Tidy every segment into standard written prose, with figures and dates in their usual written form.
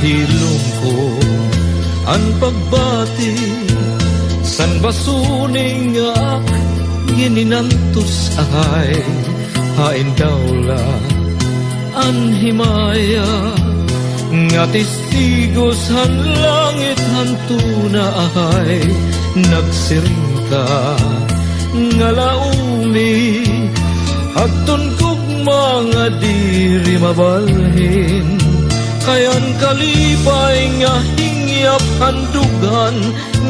hilom ko ang pagbati san basuning ak gininantos ay hain daula an himaya nga testigos han langit hantuna ay nagsiring ka nga laumi agton kog mga diri mabalhin kayan kalipay nga hingyap handugan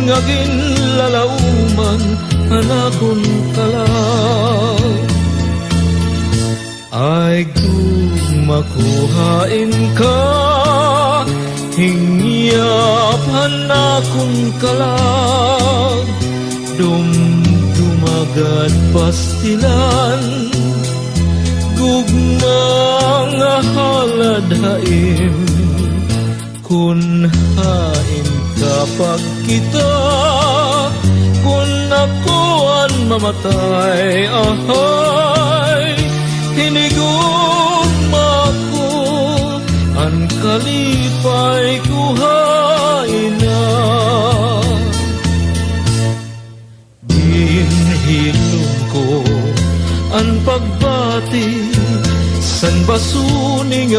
nga ginlalauman anakon kalang ay kung makuhain ka hingyap hanakon kalang dumagad pastilan gugmang haladhaim kun hain kapag kita kun akoan mamatay ahay hinigugma ko ang kalipay kuhain na ginhilom ko ang pagbati san basuning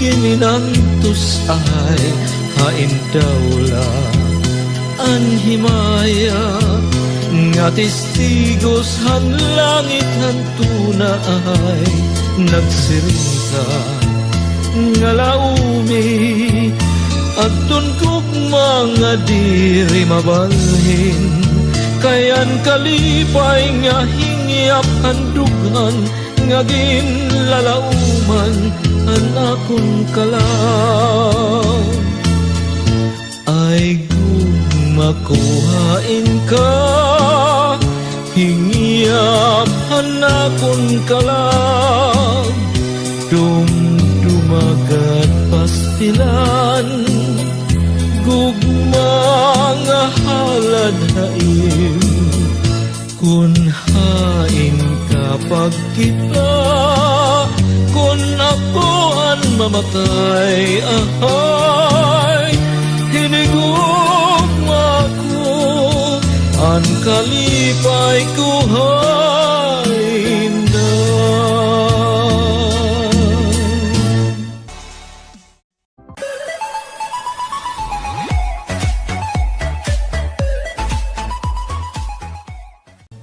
gininantos ay hain daula an himaya nga testigos han langit hantuna ay nagsiring ka nga laumi agton kog mga diri mabalhin kayan kalipay nga hingyap handugan nga ginlalauman anakon kalang ay makuhain ka hingyap hanakon kalang dumagad pastilan gugmang haladhaim kun hain kapag kita kun akoan mamatay ahay hinigugma ko ang kalipay ko